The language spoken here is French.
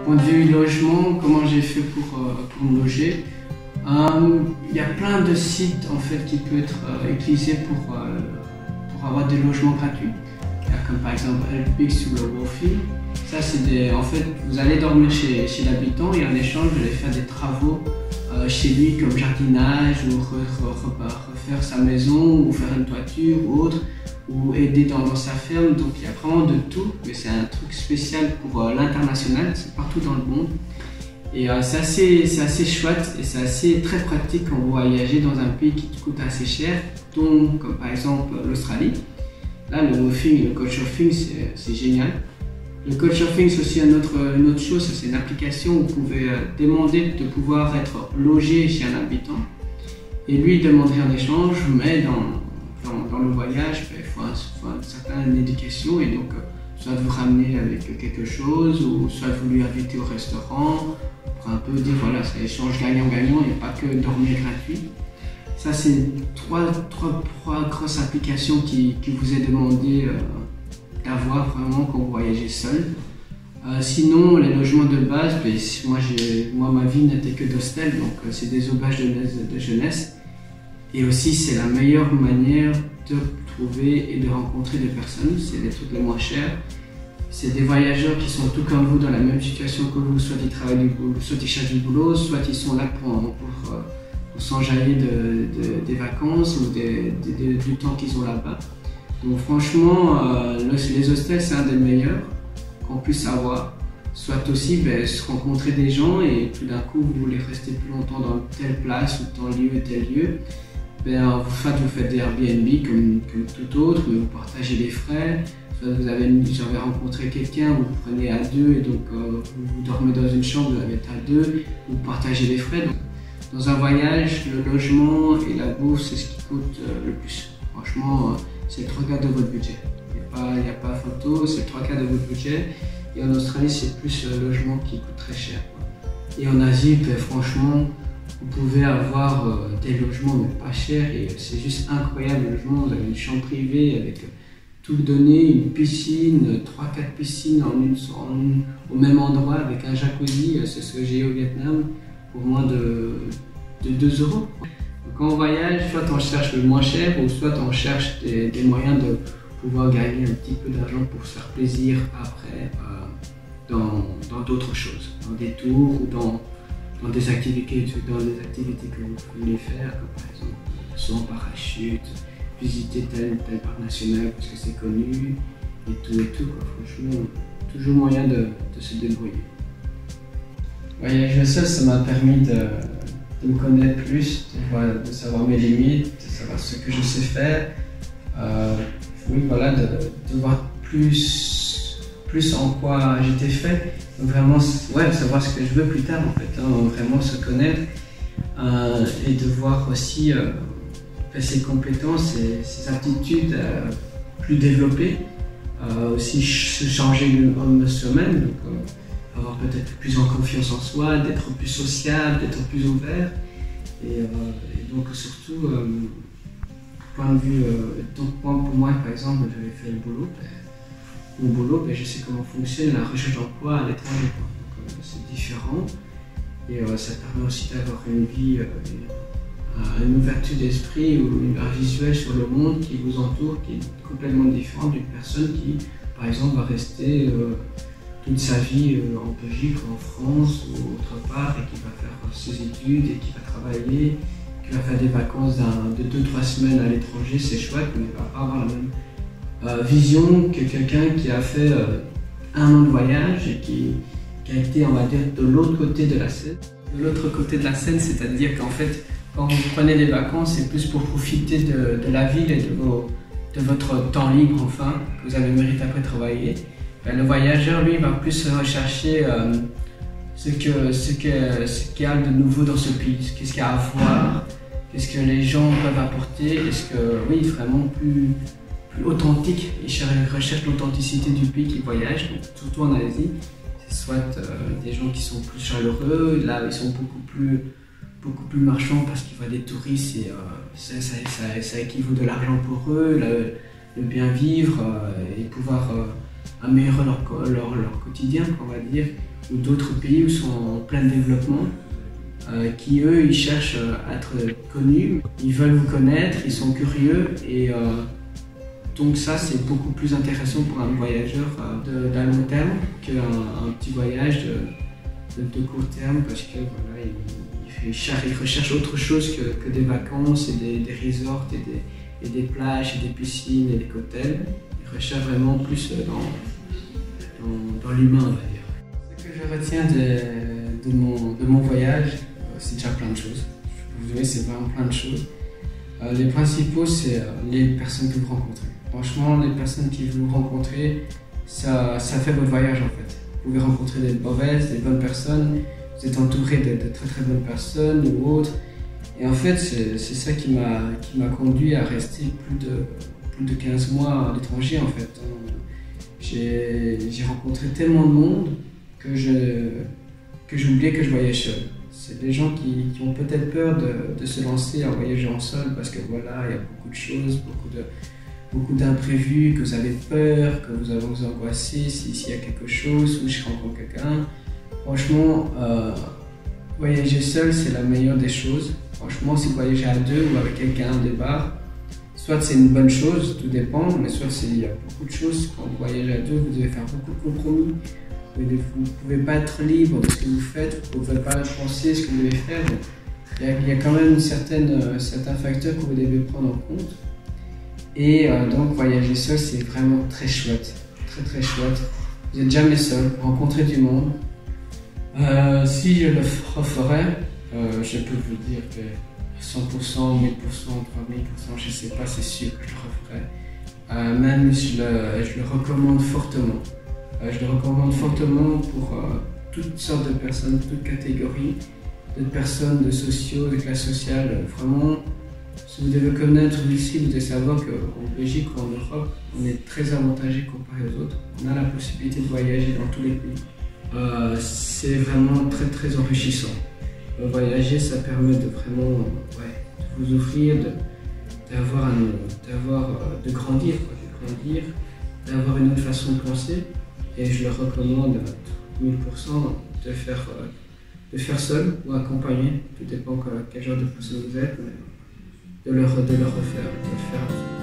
Point de vue logement, comment j'ai fait pour me loger? Il y a plein de sites en fait qui peuvent être utilisés pour avoir des logements gratuits. Comme par exemple Helpix ou le Wofi. Ça c'est en fait, vous allez dormir chez l'habitant et en échange vous allez faire des travaux chez lui comme jardinage ou refaire sa maison ou faire une toiture ou autre, ou aider dans sa ferme. Donc il y a vraiment de tout, mais c'est un truc spécial pour l'international, c'est partout dans le monde. Et c'est assez chouette et c'est assez très pratique quand vous voyagez dans un pays qui coûte assez cher, donc comme par exemple l'Australie. Là, le Woofing et le Couchsurfing, c'est génial. Le Couchsurfing, c'est aussi une autre chose, c'est une application où vous pouvez demander de pouvoir être logé chez un habitant. Et lui, il demanderait en échange, mais dans le voyage, il faut une certaine éducation et donc soit vous ramener avec quelque chose ou soit vous lui inviter au restaurant pour un peu dire voilà, c'est échange gagnant-gagnant et pas que dormir gratuit. Ça, c'est trois grosses applications qui vous est demandé d'avoir vraiment quand vous voyagez seul. Sinon, les logements de base, moi ma vie n'était que d'hostel, donc c'est des auberges de jeunesse. Et aussi, c'est la meilleure manière de trouver et de rencontrer des personnes. C'est les trucs les moins chers. C'est des voyageurs qui sont tout comme vous dans la même situation que vous, soit ils travaillent du boulot, soit ils cherchent du boulot, soit ils sont là pour s'enjailler des vacances ou du temps qu'ils ont là-bas. Donc franchement, les hostels, c'est un des meilleurs qu'on puisse avoir. Soit aussi se rencontrer des gens et tout d'un coup, vous voulez rester plus longtemps dans telle place ou tel lieu. Vous faites des Airbnb comme tout autre, mais vous partagez les frais. Soit vous avez rencontré quelqu'un, vous prenez à deux et donc vous dormez dans une chambre, vous avez à deux, vous partagez les frais. Donc, dans un voyage, le logement et la bouffe, c'est ce qui coûte le plus. Franchement, c'est le 3/4 de votre budget. Il n'y a pas photo, c'est le 3/4 de votre budget. Et en Australie, c'est plus le logement qui coûte très cher. Et en Asie, franchement, vous pouvez avoir des logements mais pas chers et c'est juste incroyable le logement. Vous avez une chambre privée avec tout donné, une piscine, 3-4 piscines au même endroit avec un jacuzzi, c'est ce que j'ai au Vietnam, pour moins de 2 €. Donc quand on voyage, soit on cherche le moins cher ou soit on cherche des moyens de pouvoir gagner un petit peu d'argent pour se faire plaisir après dans d'autres choses, dans des tours ou dans des activités que vous voulez faire, comme par exemple saut en parachute, visiter tel parc national parce que c'est connu, et tout quoi. Franchement, toujours moyen de se débrouiller. Voyager seul, ça m'a permis de me connaître plus, de savoir mes limites, de savoir ce que je sais faire, de voir plus en quoi j'étais fait. Donc vraiment, savoir ce que je veux plus tard en fait, vraiment se connaître et de voir aussi ses compétences et ses aptitudes plus développées, aussi se changer de soi-même, donc avoir peut-être plus en confiance en soi, d'être plus sociable, d'être plus ouvert et donc surtout point de vue, pour moi par exemple, j'avais fait le boulot. Mon boulot, je sais comment fonctionne la recherche d'emploi à l'étranger. Donc c'est différent et ça permet aussi d'avoir une vie, une ouverture d'esprit ou un visuel sur le monde qui vous entoure, qui est complètement différent d'une personne qui, par exemple, va rester toute sa vie en Belgique, en France ou autre part et qui va faire ses études et qui va travailler, qui va faire des vacances de 2-3 semaines à l'étranger. C'est chouette, mais il ne va pas avoir la même vision que quelqu'un qui a fait 1 an de voyage et qui a été, on va dire, de l'autre côté de la scène. De l'autre côté de la scène, c'est-à-dire qu'en fait, quand vous prenez des vacances, c'est plus pour profiter de la ville et de votre temps libre, enfin, que vous avez mérité après travailler. Le voyageur, lui, va plus rechercher ce qu'il y a de nouveau dans ce pays, qu'est-ce qu'il y a à voir, qu'est-ce que les gens peuvent apporter, est-ce que, oui, vraiment plus authentique, ils recherchent l'authenticité du pays qu'ils voyagent, donc, surtout en Asie. C'est soit des gens qui sont plus chaleureux, là ils sont beaucoup plus marchands parce qu'ils voient des touristes et ça équivaut de l'argent pour eux, le bien vivre et pouvoir améliorer leur quotidien, on va dire, ou d'autres pays où sont en plein développement, qui eux, ils cherchent à être connus, ils veulent vous connaître, ils sont curieux et donc ça c'est beaucoup plus intéressant pour un voyageur d'un long terme qu'un petit voyage de court terme parce que voilà, il recherche autre chose que des vacances et des resorts et des plages et des piscines et des cocktails. Il recherche vraiment plus dans l'humain, on va dire. Ce que je retiens de mon voyage, c'est déjà plein de choses. Vous voyez, c'est vraiment plein de choses. Les principaux, c'est les personnes que vous rencontrez. Franchement, les personnes que vous rencontrez, ça fait votre voyage en fait. Vous pouvez rencontrer des mauvaises, des bonnes personnes, vous êtes entouré de très très bonnes personnes ou autres. Et en fait, c'est ça qui m'a conduit à rester plus de 15 mois à l'étranger en fait. J'ai rencontré tellement de monde que j'oubliais que je voyageais seul. C'est des gens qui ont peut-être peur de se lancer à voyager en seul parce que voilà, il y a beaucoup de choses, beaucoup d'imprévus, que vous avez peur, que vous allez vous angoisser s'il y a quelque chose ou je rencontre quelqu'un. Franchement, voyager seul, c'est la meilleure des choses. Franchement, si vous voyagez à deux ou avec quelqu'un au départ, soit c'est une bonne chose, tout dépend, mais soit il y a beaucoup de choses. Quand vous voyagez à deux, vous devez faire beaucoup de compromis. Vous ne pouvez pas être libre de ce que vous faites, vous ne pouvez pas penser ce que vous devez faire. Il y a quand même certains facteurs que vous devez prendre en compte. Et donc voyager seul, c'est vraiment très chouette, très très chouette. Vous n'êtes jamais seul, vous rencontrez du monde. Si je le referais, je peux vous dire que 100%, 1000%, 3000%, je ne sais pas, c'est sûr que je le referais. Même je le recommande fortement. Je le recommande fortement pour toutes sortes de personnes, toutes catégories, de personnes, de sociaux, de classe sociale. Vraiment, si vous devez connaître ici, vous devez savoir qu'en Belgique ou en Europe, on est très avantagé comparé aux autres. On a la possibilité de voyager dans tous les pays. C'est vraiment très très enrichissant. Voyager, ça permet de vraiment de vous offrir, de grandir, d'avoir une autre façon de penser. Et je le recommande à 1000% de faire seul ou accompagné, tout dépend quel genre de personne vous êtes, mais de le refaire, de le faire.